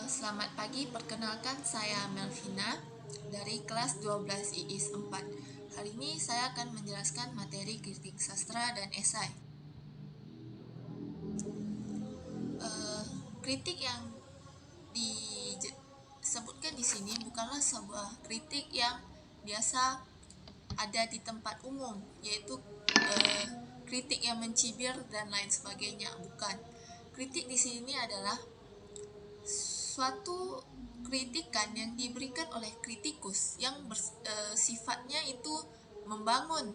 Selamat pagi, perkenalkan saya Melvina dari kelas 12 IIS 4. Hari ini saya akan menjelaskan materi kritik sastra dan esai. Kritik yang disebutkan di sini bukanlah sebuah kritik yang biasa ada di tempat umum, yaitu kritik yang mencibir dan lain sebagainya. Bukan. Kritik di sini adalah suatu kritikan yang diberikan oleh kritikus yang sifatnya itu membangun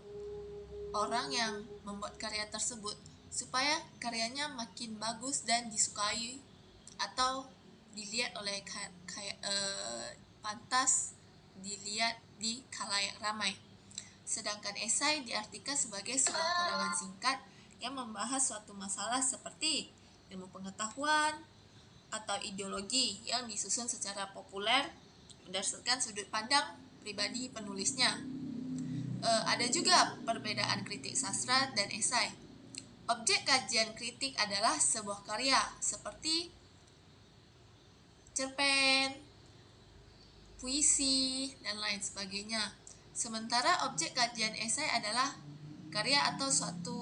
orang yang membuat karya tersebut supaya karyanya makin bagus dan disukai atau dilihat oleh pantas dilihat di khalayak ramai. Sedangkan esai diartikan sebagai sebuah karangan singkat yang membahas suatu masalah seperti ilmu pengetahuan atau ideologi yang disusun secara populer berdasarkan sudut pandang pribadi penulisnya. Ada juga perbedaan kritik sastra dan esai. Objek kajian kritik adalah sebuah karya seperti cerpen, puisi, dan lain sebagainya. Sementara objek kajian esai adalah karya atau suatu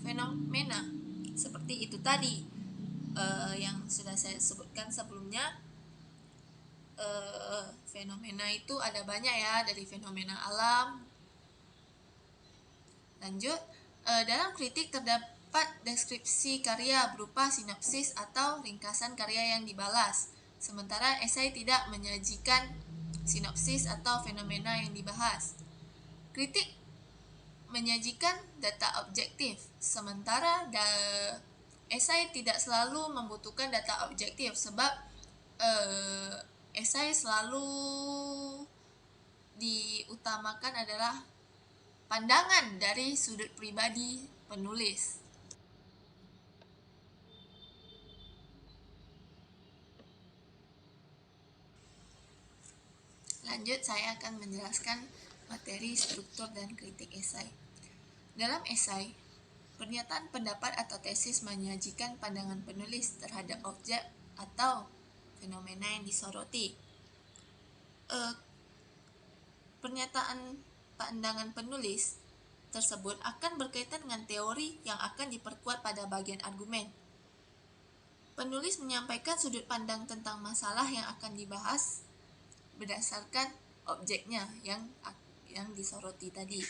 fenomena seperti itu tadi, yang sudah saya sebutkan sebelumnya. Fenomena itu ada banyak ya, dari fenomena alam. Lanjut, dalam kritik terdapat deskripsi karya berupa sinopsis atau ringkasan karya yang dibalas. Sementara esai tidak menyajikan sinopsis atau fenomena yang dibahas. Kritik menyajikan data objektif, sementara esai tidak selalu membutuhkan data objektif sebab esai selalu diutamakan adalah pandangan dari sudut pribadi penulis. Lanjut, saya akan menjelaskan materi struktur dan kritik esai. Dalam esai, pernyataan pendapat atau tesis menyajikan pandangan penulis terhadap objek atau fenomena yang disoroti. Pernyataan pandangan penulis tersebut akan berkaitan dengan teori yang akan diperkuat pada bagian argumen. Penulis menyampaikan sudut pandang tentang masalah yang akan dibahas berdasarkan objeknya yang disoroti tadi.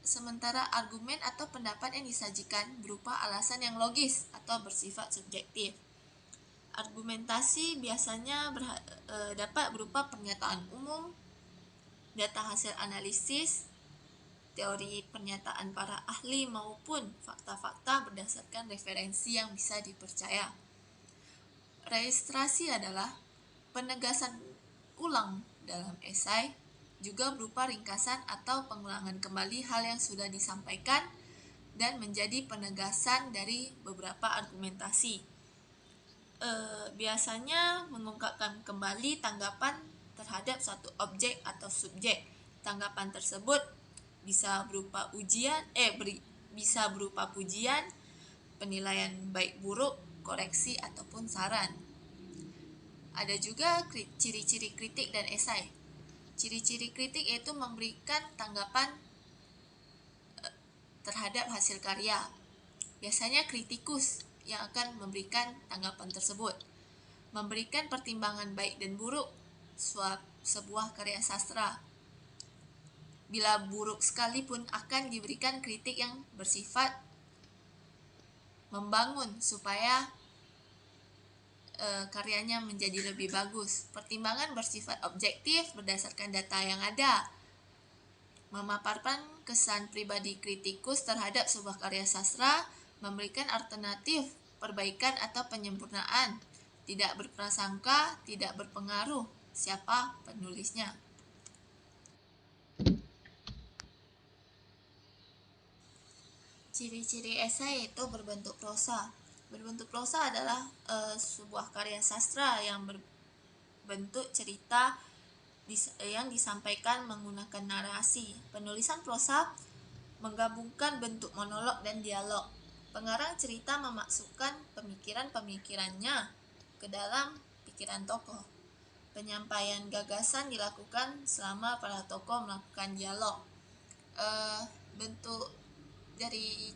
Sementara argumen atau pendapat yang disajikan berupa alasan yang logis atau bersifat subjektif. Argumentasi biasanya dapat berupa pernyataan umum, data hasil analisis, teori pernyataan para ahli maupun fakta-fakta berdasarkan referensi yang bisa dipercaya. Registrasi adalah penegasan ulang dalam esai, juga berupa ringkasan atau pengulangan kembali hal yang sudah disampaikan dan menjadi penegasan dari beberapa argumentasi. Biasanya mengungkapkan kembali tanggapan terhadap suatu objek atau subjek. Tanggapan tersebut bisa berupa pujian, penilaian baik buruk, koreksi ataupun saran. Ada juga ciri-ciri kritik dan esai. Ciri-ciri kritik yaitu memberikan tanggapan terhadap hasil karya. Biasanya kritikus yang akan memberikan tanggapan tersebut. Memberikan pertimbangan baik dan buruk sebuah karya sastra. Bila buruk sekalipun akan diberikan kritik yang bersifat membangun supaya karyanya menjadi lebih bagus. Pertimbangan bersifat objektif berdasarkan data yang ada. Memaparkan kesan pribadi kritikus terhadap sebuah karya sastra, memberikan alternatif perbaikan atau penyempurnaan, tidak berprasangka, tidak berpengaruh siapa penulisnya. Ciri-ciri esai yaitu berbentuk prosa. Berbentuk prosa adalah sebuah karya sastra yang berbentuk cerita yang disampaikan menggunakan narasi. Penulisan prosa menggabungkan bentuk monolog dan dialog. Pengarang cerita memasukkan pemikiran-pemikirannya ke dalam pikiran tokoh. Penyampaian gagasan dilakukan selama para tokoh melakukan dialog. Bentuk dari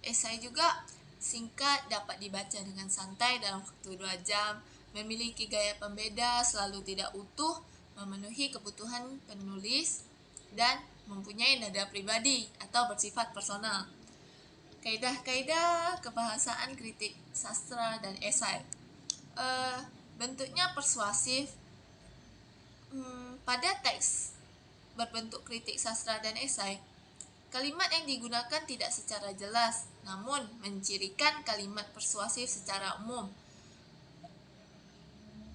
esai juga singkat, dapat dibaca dengan santai dalam waktu 2 jam, memiliki gaya pembeda, selalu tidak utuh, memenuhi kebutuhan penulis, dan mempunyai nada pribadi atau bersifat personal. Kaidah-kaidah kebahasaan kritik sastra dan esai. Bentuknya persuasif. Pada teks berbentuk kritik sastra dan esai, kalimat yang digunakan tidak secara jelas, namun mencirikan kalimat persuasif secara umum.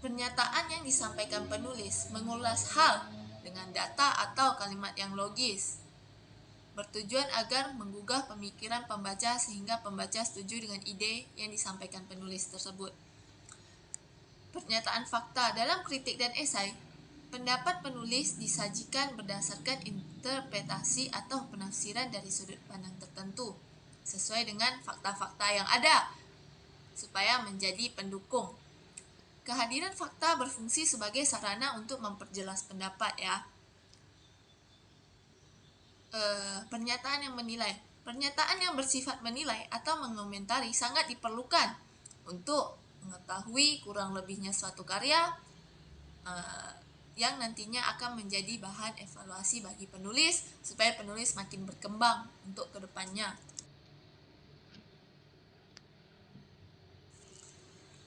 Pernyataan yang disampaikan penulis mengulas hal dengan data atau kalimat yang logis, bertujuan agar menggugah pemikiran pembaca sehingga pembaca setuju dengan ide yang disampaikan penulis tersebut. Pernyataan fakta dalam kritik dan esai, pendapat penulis disajikan berdasarkan interpretasi atau penafsiran dari sudut pandang tertentu, sesuai dengan fakta-fakta yang ada, supaya menjadi pendukung. Kehadiran fakta berfungsi sebagai sarana untuk memperjelas pendapat ya. Pernyataan yang menilai. Pernyataan yang bersifat menilai atau mengomentari sangat diperlukan untuk mengetahui kurang lebihnya suatu karya yang nantinya akan menjadi bahan evaluasi bagi penulis supaya penulis makin berkembang untuk kedepannya.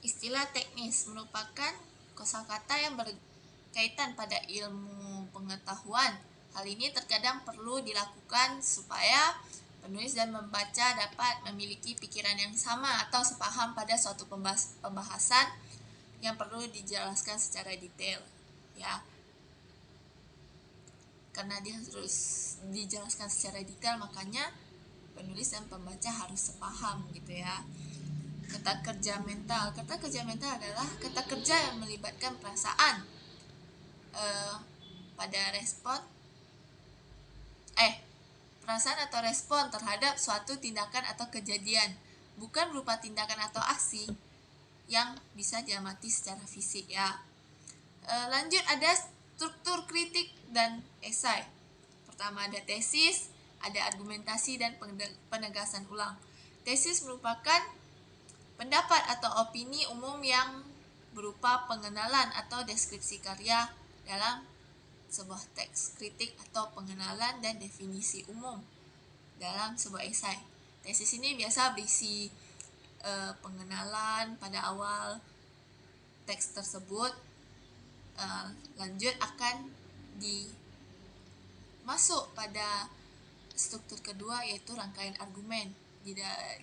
Istilah teknis merupakan kosakata yang berkaitan pada ilmu pengetahuan. Hal ini terkadang perlu dilakukan supaya penulis dan membaca dapat memiliki pikiran yang sama atau sepaham pada suatu pembahasan yang perlu dijelaskan secara detail ya. Karena dia harus dijelaskan secara detail, makanya penulis dan pembaca harus sepaham gitu ya. Kata kerja mental. Kata kerja mental adalah kata kerja yang melibatkan perasaan pada perasaan atau respon terhadap suatu tindakan atau kejadian, bukan berupa tindakan atau aksi yang bisa diamati secara fisik ya. Lanjut, ada struktur kritik dan esai. Pertama ada tesis, ada argumentasi dan penegasan ulang. Tesis merupakan pendapat atau opini umum yang berupa pengenalan atau deskripsi karya dalam sebuah teks kritik atau pengenalan dan definisi umum dalam sebuah esai. Tesis ini biasa berisi pengenalan pada awal teks tersebut. Lanjut akan masuk pada struktur kedua, yaitu rangkaian argumen.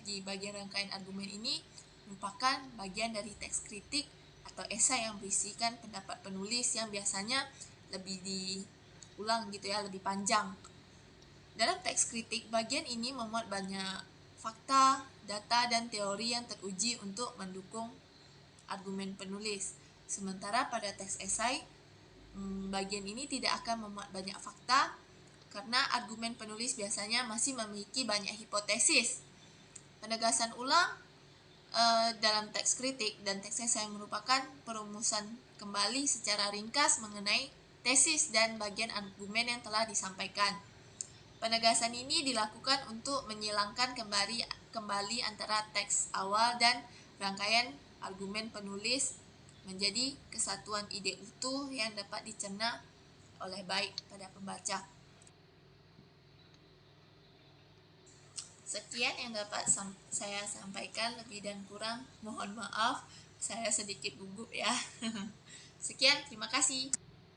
Di bagian rangkaian argumen ini merupakan bagian dari teks kritik atau esai yang berisikan pendapat penulis yang biasanya lebih diulang gitu ya, lebih panjang. Dalam teks kritik, bagian ini memuat banyak fakta, data, dan teori yang teruji untuk mendukung argumen penulis. Sementara pada teks esai, bagian ini tidak akan memuat banyak fakta karena argumen penulis biasanya masih memiliki banyak hipotesis. Penegasan ulang dalam teks kritik dan teks esai merupakan perumusan kembali secara ringkas mengenai tesis dan bagian argumen yang telah disampaikan. Penegasan ini dilakukan untuk menyilangkan kembali antara teks awal dan rangkaian argumen penulis menjadi kesatuan ide utuh yang dapat dicerna oleh baik pada pembaca. Sekian yang dapat saya sampaikan, lebih dan kurang mohon maaf, saya sedikit gugup ya. Sekian, terima kasih.